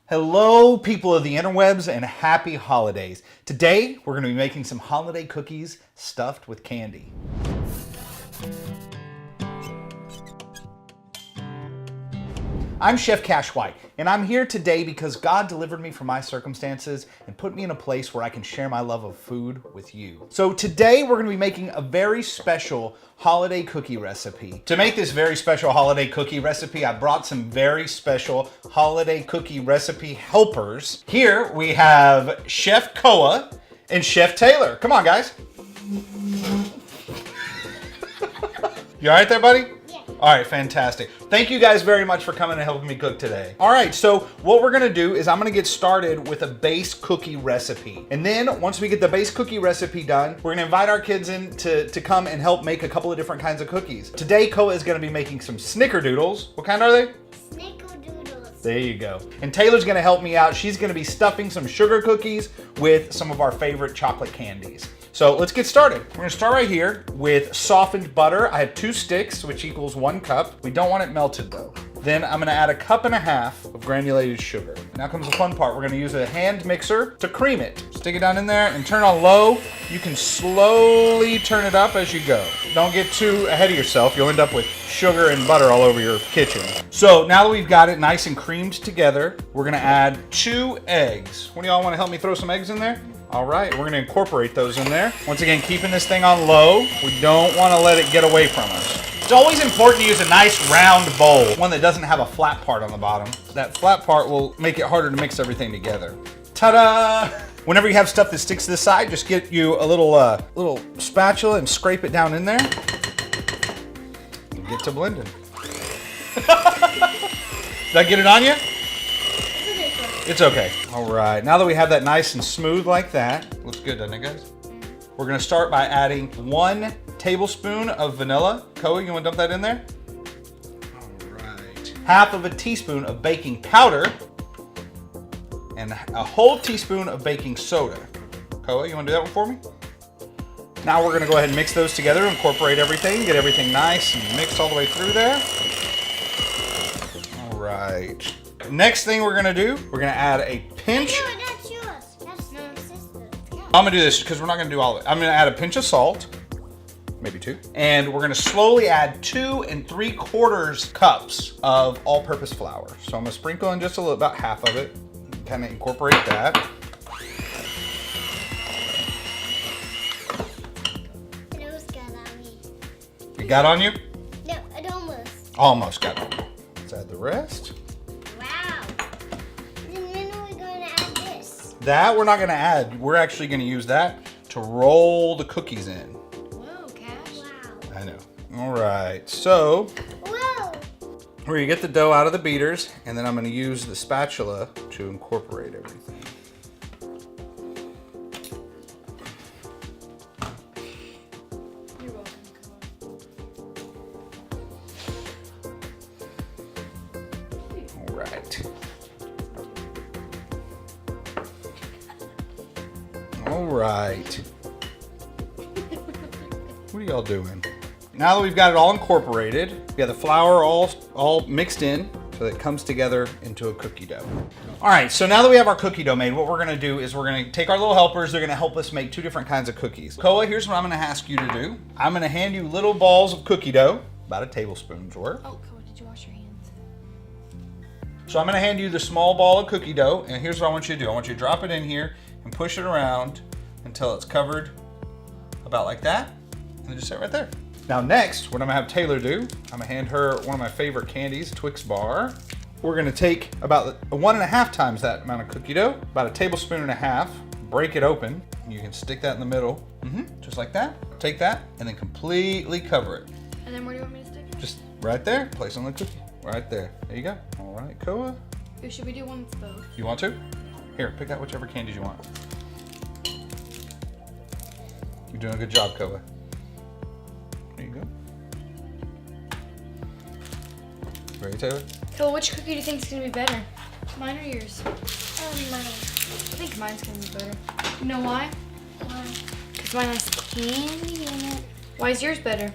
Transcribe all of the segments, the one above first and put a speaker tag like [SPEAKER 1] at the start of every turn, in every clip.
[SPEAKER 1] Hello, people of the interwebs, and happy holidays. Today, we're going to be making some holiday cookies stuffed with candy. I'm Chef Cash White, and I'm here today because God delivered me from my circumstances and put me in a place where I can share my love of food with you. So today, we're going to be making a very special holiday cookie recipe. To make this very special holiday cookie recipe, I brought some very special holiday cookie recipe helpers. Here we have Chef Koa and Chef Taylor. Come on, guys. You all right there, buddy? Yeah. All right, fantastic. Thank you guys very much for coming and helping me cook today. All right, so what we're gonna do is I'm gonna get started with a base cookie recipe. And then once we get the base cookie recipe done, we're gonna invite our kids in to come and help make a couple of different kinds of cookies. Today, Koa is gonna be making some snickerdoodles. What kind are they? Snickerdoodles. There you go. And Taylor's gonna help me out. She's gonna be stuffing some sugar cookies with some of our favorite chocolate candies. So let's get started. We're gonna start right here with softened butter. I have 2 sticks, which equals 1 cup. We don't want it melted though. Then I'm gonna add 1.5 cups of granulated sugar. Now comes the fun part. We're gonna use a hand mixer to cream it. Stick it down in there and turn on low. You can slowly turn it up as you go. Don't get too ahead of yourself. You'll end up with sugar and butter all over your kitchen. So now that we've got it nice and creamed together, we're gonna add 2 eggs. One of y'all wanna help me throw some eggs in there? All right, we're gonna incorporate those in there. Once again, keeping this thing on low. We don't wanna let it get away from us. It's always important to use a nice round bowl, one that doesn't have a flat part on the bottom. That flat part will make it harder to mix everything together. Ta-da! Whenever you have stuff that sticks to the side, just get you a little spatula and scrape it down in there. And get to blending. Did I get it on you? It's okay. All right, now that we have that nice and smooth like that, looks good, doesn't it, guys? We're gonna start by adding 1 tablespoon of vanilla. Koa, you wanna dump that in there? All right. 1/2 teaspoon of baking powder and a whole teaspoon of baking soda. Koa, you wanna do that one for me? Now we're gonna go ahead and mix those together, incorporate everything, get everything nice and mixed all the way through there. All right. Next thing we're gonna do, we're gonna add a pinch.
[SPEAKER 2] No, that's yours. That's my sister.
[SPEAKER 1] I'm gonna do this because we're not gonna do all of it. I'm gonna add a pinch of salt, maybe 2. And we're gonna slowly add 2 3/4 cups of all-purpose flour. So I'm gonna sprinkle in just a little, about half of it. Kind of incorporate that.
[SPEAKER 2] It almost got on me.
[SPEAKER 1] It got on you?
[SPEAKER 2] No, it almost.
[SPEAKER 1] Almost got on you. Let's add the rest. That we're not gonna add. We're actually gonna use that to roll the cookies in.
[SPEAKER 2] Whoa, Cash. Wow.
[SPEAKER 1] I know. All right, so
[SPEAKER 2] Whoa.
[SPEAKER 1] we're gonna get the dough out of the beaters, and then I'm gonna use the spatula to incorporate everything.
[SPEAKER 2] You're welcome,
[SPEAKER 1] All right. All right. What are y'all doing? Now that we've got it all incorporated, we have the flour all mixed in so that it comes together into a cookie dough. All right, so now that we have our cookie dough made, what we're gonna do is we're gonna take our little helpers. They're gonna help us make 2 different kinds of cookies. Koa, here's what I'm gonna ask you to do. I'm gonna hand you little balls of cookie dough, about a tablespoon's worth.
[SPEAKER 2] Oh, Koa, did you wash your hands?
[SPEAKER 1] So I'm gonna hand you the small ball of cookie dough, and here's what I want you to do. I want you to drop it in here and push it around until it's covered about like that, and then just sit right there. Now next, what I'm gonna have Taylor do, I'm gonna hand her one of my favorite candies, Twix bar. We're gonna take about 1.5 times that amount of cookie dough, about 1.5 tablespoons, break it open, and you can stick that in the middle, just like that. Take that, and then completely cover it.
[SPEAKER 2] And then where do you want me to stick it?
[SPEAKER 1] Just right there, place on the cookie, right there. There you go. All right, Koa.
[SPEAKER 2] Or should we do one with both?
[SPEAKER 1] You want to? Here, pick out whichever candies you want. You're doing a good job, Koa. There you go. Ready, Taylor?
[SPEAKER 3] Koa, which cookie do you think is gonna be better? Mine or yours?
[SPEAKER 2] Mine.
[SPEAKER 3] I think mine's gonna be better. You know why?
[SPEAKER 2] Why?
[SPEAKER 3] Because mine has candy in it. Why is yours better?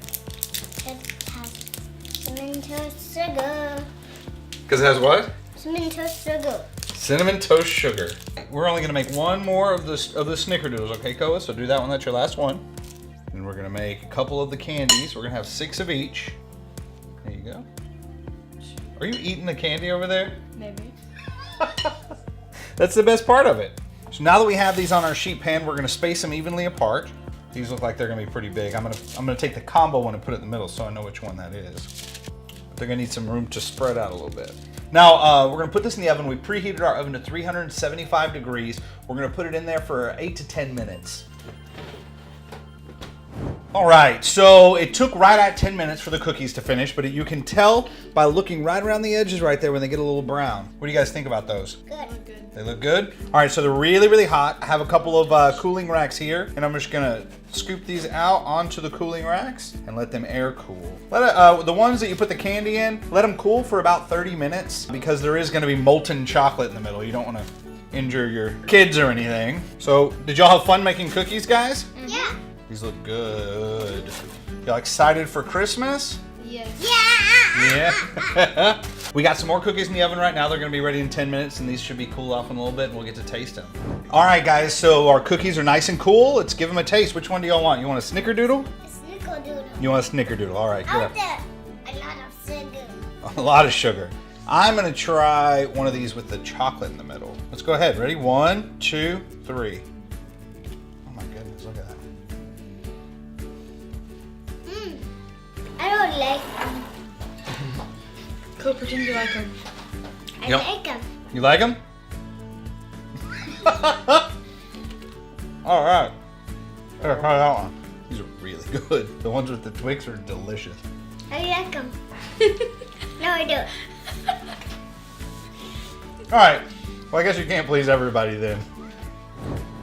[SPEAKER 2] It has cinnamon toast sugar.
[SPEAKER 1] Because it has what?
[SPEAKER 2] Cinnamon toast sugar.
[SPEAKER 1] Cinnamon toast sugar. We're only gonna make one more of the snickerdoodles, okay, Koa? So do that one, that's your last one. And we're gonna make a couple of the candies. We're gonna have 6 of each. There you go. Are you eating the candy over there?
[SPEAKER 2] Maybe.
[SPEAKER 1] That's the best part of it. So now that we have these on our sheet pan, we're gonna space them evenly apart. These look like they're gonna be pretty big. I'm gonna take the combo one and put it in the middle so I know which one that is. They're gonna need some room to spread out a little bit. Now, we're gonna put this in the oven. We preheated our oven to 375 degrees. We're gonna put it in there for 8 to 10 minutes. All right, so it took right at 10 minutes for the cookies to finish, but you can tell by looking right around the edges right there when they get a little brown. What do you guys think about those?
[SPEAKER 2] Good.
[SPEAKER 1] They look good? All right, so they're really, really hot. I have a couple of cooling racks here, and I'm just gonna scoop these out onto the cooling racks and let them air cool. The ones that you put the candy in, let them cool for about 30 minutes because there is gonna be molten chocolate in the middle. You don't wanna injure your kids or anything. So, did y'all have fun making cookies, guys?
[SPEAKER 2] Yeah.
[SPEAKER 1] These look good. Y'all excited for Christmas?
[SPEAKER 2] Yes.
[SPEAKER 1] Yeah. We got some more cookies in the oven right now. They're gonna be ready in 10 minutes and these should be cool off in a little bit and we'll get to taste them. All right, guys, so our cookies are nice and cool. Let's give them a taste. Which one do y'all want? You want a snickerdoodle?
[SPEAKER 2] A snickerdoodle.
[SPEAKER 1] You want a snickerdoodle, all right,
[SPEAKER 2] I
[SPEAKER 1] good.
[SPEAKER 2] want a lot of sugar.
[SPEAKER 1] A lot of sugar. I'm gonna try one of these with the chocolate in the middle. Let's go ahead, ready? 1, 2, 3. Oh my goodness, look at that.
[SPEAKER 2] I don't like them.
[SPEAKER 3] Go pretend you like them.
[SPEAKER 2] I
[SPEAKER 1] Yep.
[SPEAKER 2] like them.
[SPEAKER 1] You like them? All right. Here, try that one. These are really good. The ones with the Twix are delicious.
[SPEAKER 2] I like them. No, I don't.
[SPEAKER 1] All right. Well, I guess you can't please everybody then.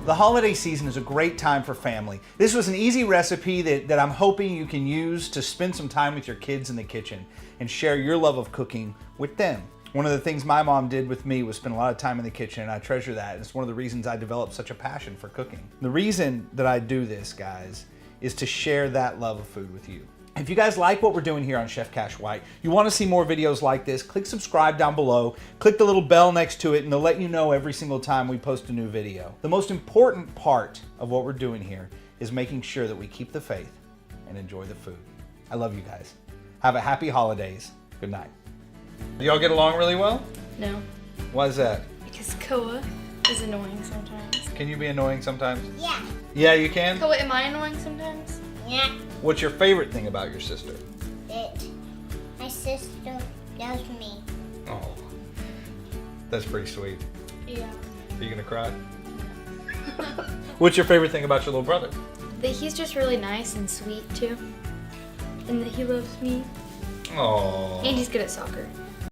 [SPEAKER 1] The holiday season is a great time for family. This was an easy recipe that I'm hoping you can use to spend some time with your kids in the kitchen and share your love of cooking with them. One of the things my mom did with me was spend a lot of time in the kitchen, and I treasure that. It's one of the reasons I developed such a passion for cooking. The reason that I do this, guys, is to share that love of food with you. If you guys like what we're doing here on Chef Cash White, you want to see more videos like this, click subscribe down below, click the little bell next to it, and they'll let you know every single time we post a new video. The most important part of what we're doing here is making sure that we keep the faith and enjoy the food. I love you guys. Have a happy holidays. Good night. Do y'all get along really well?
[SPEAKER 3] No.
[SPEAKER 1] Why is that?
[SPEAKER 3] Because Koa is annoying sometimes.
[SPEAKER 1] Can you be annoying sometimes?
[SPEAKER 2] Yeah.
[SPEAKER 1] Yeah, you can?
[SPEAKER 3] Koa, am I annoying sometimes?
[SPEAKER 2] Yeah.
[SPEAKER 1] What's your favorite thing about your sister?
[SPEAKER 2] That my sister loves me.
[SPEAKER 1] Oh, that's pretty sweet.
[SPEAKER 3] Yeah.
[SPEAKER 1] Are you gonna cry? What's your favorite thing about your little brother?
[SPEAKER 3] That he's just really nice and sweet too. And that he loves me.
[SPEAKER 1] Oh.
[SPEAKER 3] And he's good at soccer.